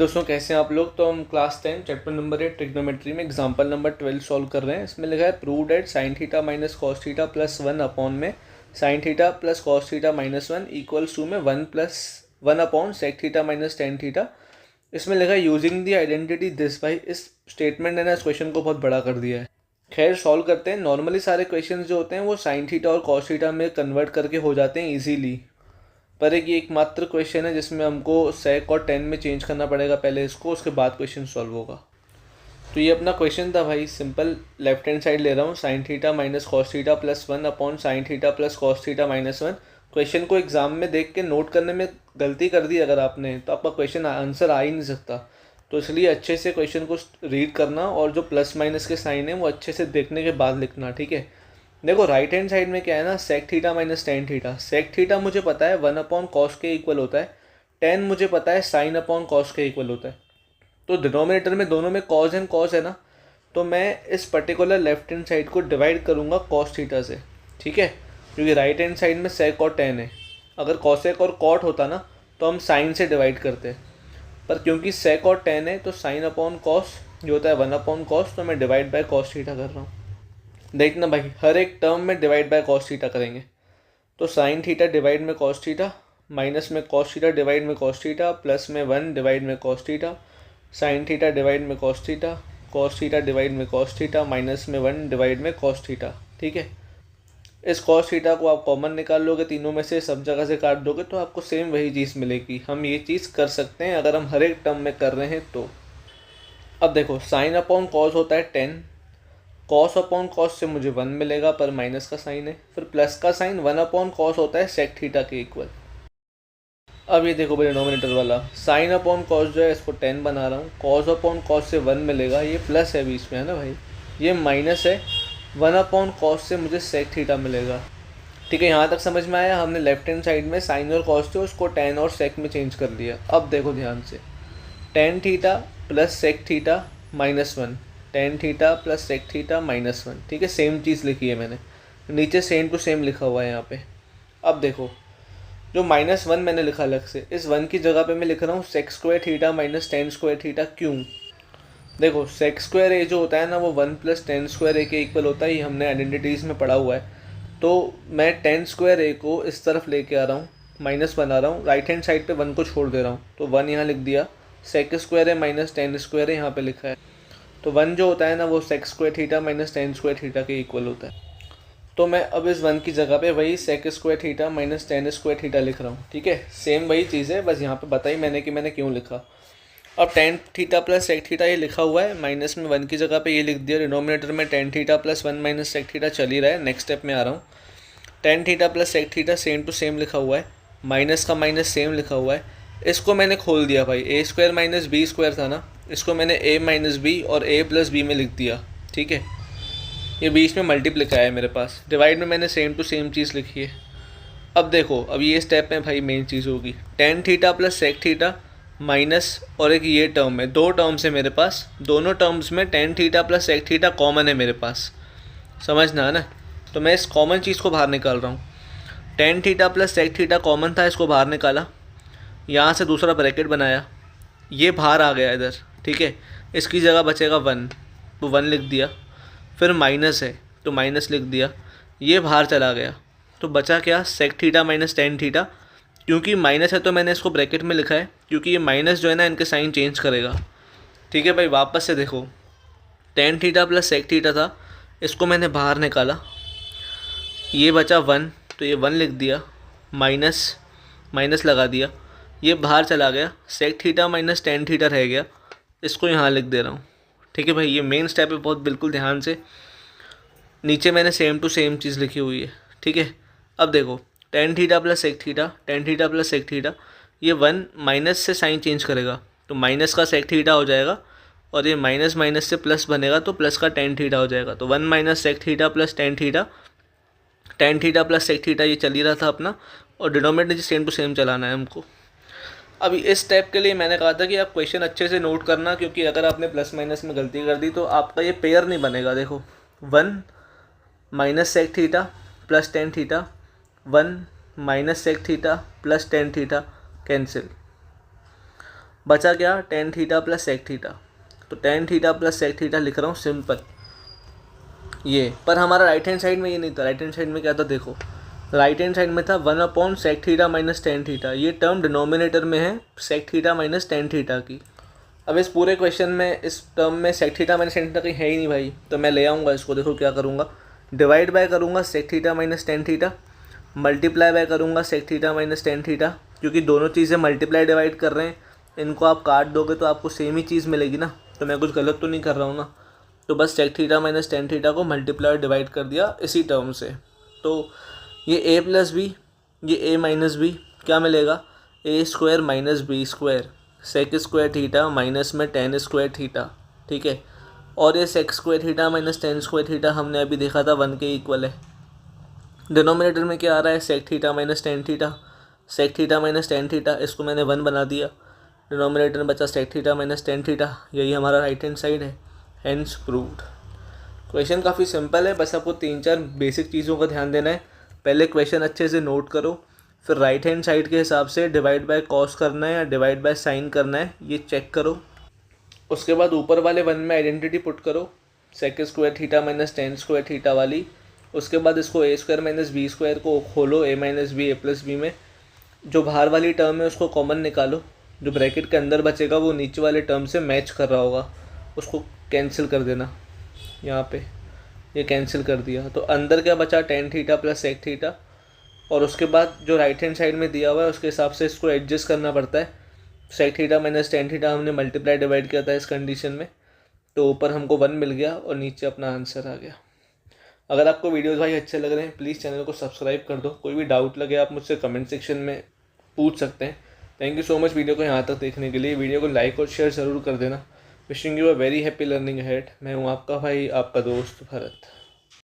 दोस्तों, कैसे हैं आप लोग। तो हम क्लास 10 चैप्टर नंबर 8 ट्रिग्नोमेट्री में एग्जांपल नंबर 12 सॉल्व कर रहे हैं। इसमें लिखा है prove that sine theta minus cos theta plus 1 upon में sine theta plus cos theta minus 1 equals to में 1 plus 1 upon sec theta minus tan theta. इसमें लिखा है यूजिंग द आइडेंटिटी दिस। भाई इस स्टेटमेंट ने ना इस क्वेश्चन को बहुत बड़ा कर दिया है। खैर सॉल्व करते हैं। नॉर्मली सारे क्वेश्चन जो होते हैं वो साइन थीटा और कॉस थीटा में कन्वर्ट करके हो जाते हैं ईजीली, पर एक ये एकमात्र क्वेश्चन है जिसमें हमको सेक और टेन में चेंज करना पड़ेगा पहले इसको, उसके बाद क्वेश्चन सॉल्व होगा। तो ये अपना क्वेश्चन था भाई, सिंपल। लेफ्ट हैंड साइड ले रहा हूँ, sign theta minus cos theta plus 1 upon sine theta plus cos theta minus 1। Question को एग्जाम में देख के नोट करने में गलती कर दी अगर आपने, तो आपका क्वेश्चन आंसर आ ही नहीं सकता। तो इसलिए अच्छे से क्वेश्चन को रीड करना और जो प्लस माइनस के साइन है वो अच्छे से देखने के बाद लिखना, ठीक है। देखो राइट हैंड साइड में क्या है ना, sec theta minus tan theta. Sec theta मुझे पता है 1 अपॉन कॉस के इक्वल होता है, टेन मुझे पता है साइन अपॉन कॉस के इक्वल होता है। तो डिनोमिनेटर में दोनों में कॉस एंड कॉस है ना, तो मैं इस पर्टिकुलर लेफ्ट हैंड साइड को डिवाइड करूँगा कॉस थीटा से, ठीक है। क्योंकि राइट हैंड साइड में सेक और टेन है। अगर कॉसेक और कॉट होता ना तो हम साइन से डिवाइड करते, पर क्योंकि सेक और टेन है तो साइन अपॉन कॉस जो होता है 1 अपॉन कॉस, तो मैं डिवाइड बाय कॉस थीटा कर रहा हूँ। देखना भाई, हर एक टर्म में डिवाइड बाय कॉस थीटा करेंगे। तो साइन थीटा डिवाइड में कॉस थीटा, माइनस में कॉस थीटा डिवाइड में कॉस थीटा, प्लस में 1 डिवाइड में cos theta, sine theta divide में cos theta, cos theta divide में कॉस थीटा, माइनस में 1 डिवाइड में कॉस थीटा, ठीक है। इस कॉस थीटा को आप कॉमन निकाल लोगे, तीनों में से सब जगह से काट दोगे तो आपको सेम वही चीज़ मिलेगी। हम ये चीज़ कर सकते हैं अगर हम हर एक टर्म में कर रहे हैं तो। अब देखो, साइन अपॉन कॉस होता है 10, कॉस अपॉन कॉस से मुझे 1 मिलेगा पर माइनस का साइन है, फिर प्लस का साइन 1 अपॉन कॉस होता है सेक थीटा के इक्वल। अब ये देखो भाई, डिनोमिनेटर वाला साइन अपॉन कॉस जो है इसको 10 बना रहा हूँ, कॉस अपॉन कॉस से 1 मिलेगा, ये प्लस है बीच में है ना भाई, ये माइनस है, 1 अपॉन कॉस से मुझे सेक थीटा मिलेगा, ठीक है। यहाँ तक समझ में आया। हमने लेफ्ट हैंड साइड में साइन और कॉस थे उसको टेन और सेक में चेंज कर लिया। अब देखो ध्यान से, tan theta plus sec theta minus 1, tan theta plus sec theta minus 1, ठीक है। सेम चीज़ लिखी है मैंने, नीचे सेम टू सेम लिखा हुआ है यहाँ पे। अब देखो, जो माइनस 1 मैंने लिखा अलग से, इस 1 की जगह पे मैं लिख रहा हूँ sec square theta minus tan square theta. क्यों? देखो सेक स्क्वायर ए जो होता है ना वो 1 प्लस टेन स्क्वायर ए के इक्वल होता है, ये हमने आइडेंटिटीज़ में पढ़ा हुआ है। तो मैं टेन स्क्वायर ए को इस तरफ लेके आ रहा हूँ, माइनस बना रहा हूँ, राइट हैंड साइड पे 1 को छोड़ दे रहा हूँ, तो 1 यहाँ लिख दिया। सेक स्क्वायर है माइनस टेन स्क्वायर है यहाँ पे लिखा है, तो 1 जो होता है ना वो sec square theta minus tan square theta के इक्वल होता है। तो मैं अब इस 1 की जगह पे वही sec square theta minus tan square theta लिख रहा हूँ, ठीक है। सेम वही चीज़ है, बस यहाँ पे बताई मैंने कि मैंने क्यों लिखा। अब tan theta plus sec theta ये लिखा हुआ है, माइनस में 1 की जगह पे ये लिख दिया। डिनोमिनेटर में tan theta plus 1 minus sec theta चल ही रहा है। नेक्स्ट स्टेप में आ रहा हूँ, tan theta plus sec theta same to same लिखा हुआ है, माइनस का माइनस सेम लिखा हुआ है। इसको मैंने खोल दिया भाई, ए स्क्वायर माइनस बी स्क्वायर था ना, इसको मैंने ए माइनस बी और ए प्लस बी में लिख दिया, ठीक है। ये बीच में मल्टीप्लिकाया है मेरे पास, डिवाइड में मैंने सेम टू सेम चीज़ लिखी है। अब देखो, अब ये स्टेप में भाई मेन चीज़ होगी, tan theta plus sec theta minus, और एक ये टर्म है, दो टर्म्स है मेरे पास, दोनों टर्म्स में tan theta plus sec theta common है मेरे पास, समझना है ना। तो मैं इस कॉमन चीज़ को बाहर निकाल रहा हूँ। Tan theta plus sec theta common था, इसको बाहर निकाला, यहाँ से दूसरा ब्रैकेट बनाया, ये बाहर आ गया इधर, ठीक है। इसकी जगह बचेगा 1, तो 1 लिख दिया, फिर माइनस है तो माइनस लिख दिया, ये बाहर चला गया, तो बचा क्या, sec theta minus tan theta. क्योंकि माइनस है तो मैंने इसको ब्रैकेट में लिखा है, क्योंकि ये माइनस जो है ना इनके साइन चेंज करेगा, ठीक है भाई। वापस से देखो, tan theta plus sec theta था, इसको मैंने बाहर निकाला, ये बचा 1, तो ये 1 लिख दिया, माइनस माइनस लगा दिया, ये बाहर चला गया, sec theta minus tan theta रह गया, इसको यहाँ लिख दे रहा हूँ, ठीक है भाई। ये मेन स्टेप है, बहुत बिल्कुल ध्यान से। नीचे मैंने सेम टू सेम चीज़ लिखी हुई है, ठीक है। अब देखो, tan theta plus sec theta, tan theta plus sec theta, ये 1 माइनस से साइन चेंज करेगा तो माइनस का सेक थीटा हो जाएगा, और ये माइनस माइनस से प्लस बनेगा तो प्लस का टेन थीटा हो जाएगा। तो 1 minus sec theta plus tan theta, tan theta plus sec theta ये चल ही रहा था अपना, और डिनोमिनेटर सेम टू सेम चलाना है हमको। अब इस स्टेप के लिए मैंने कहा था कि आप क्वेश्चन अच्छे से नोट करना, क्योंकि अगर आपने प्लस माइनस में गलती कर दी तो आपका ये पेयर नहीं बनेगा। देखो, 1 minus sec theta plus tan theta, 1 minus sec theta plus tan theta, cancel. बचा क्या, tan theta plus sec theta. तो tan theta plus sec theta लिख रहा हूँ सिंपल ये। पर हमारा राइट हैंड साइड में ये नहीं था, राइट हैंड साइड में क्या था देखो, राइट हैंड साइड में था 1 sec theta minus tan theta. ये टर्म डिनोमिनेटर में है sec theta minus tan theta की। अब इस पूरे क्वेश्चन में इस टर्म में sec theta minus tan theta कहीं है ही नहीं भाई, तो मैं ले आऊँगा इसको। देखो क्या करूँगा, डिवाइड बाय करूँगा sec theta minus tan theta, multiply by करूँगा sec theta minus tan theta, क्योंकि दोनों चीज़ें मल्टीप्लाई डिवाइड कर रहे हैं, इनको आप काट दोगे तो आपको सेम ही चीज़ मिलेगी ना, तो मैं कुछ गलत तो नहीं कर रहा हूँ ना। तो बस sec theta minus tan theta को मल्टीप्लाई डिवाइड कर दिया इसी टर्म से। तो ये ए प्लस बी, ये ए माइनस बी, क्या मिलेगा, A square minus B square, sec square theta minus में टेन स्क्वायर थीटा, ठीक है। और ये sec square theta minus tan square theta हमने अभी देखा था 1 के इक्वल है। डिनोमिनेटर में क्या आ रहा है, sec theta minus tan theta, sec theta minus tan theta, इसको मैंने 1 बना दिया। डिनोमिनेटर में बचा sec theta minus tan theta, यही हमारा राइट हैंड साइड है, हेंस प्रूव्ड। क्वेश्चन काफ़ी सिंपल है, बस आपको 3-4 बेसिक चीज़ों का ध्यान देना है। पहले क्वेश्चन अच्छे से नोट करो, फिर राइट हैंड साइड के हिसाब से डिवाइड बाय कॉस करना है या डिवाइड बाय साइन करना है, ये चेक करो। उसके बाद ऊपर वाले 1 में आइडेंटिटी पुट करो, sec square theta minus tan square theta वाली। उसके बाद इसको a square minus B square को खोलो, a minus b a plus b में, जो बाहर वाली टर्म है उसको कॉमन निकालो, जो ब्रैकेट के अंदर बचेगा वो नीचे वाले टर्म से मैच कर रहा होगा, उसको कैंसिल कर देना। यहाँ पे ये कैंसिल कर दिया, तो अंदर क्या बचा, tan theta plus sec theta. और उसके बाद जो राइट हैंड साइड में दिया हुआ है उसके हिसाब से इसको एडजस्ट करना पड़ता है। Sec theta minus tan theta हमने मल्टीप्लाई डिवाइड किया था इस कंडीशन में, तो ऊपर हमको 1 मिल गया और नीचे अपना आंसर आ गया। अगर आपको वीडियोस भाई अच्छे लग रहे हैं प्लीज़ चैनल को सब्सक्राइब कर दो। कोई भी डाउट लगे आप मुझसे कमेंट सेक्शन में पूछ सकते हैं। Thank you so much video को यहाँ तक देखने के लिए। वीडियो को लाइक और शेयर ज़रूर कर देना। Wishing you a very happy learning ahead. मैं हूँ आपका भाई, आपका दोस्त भरत।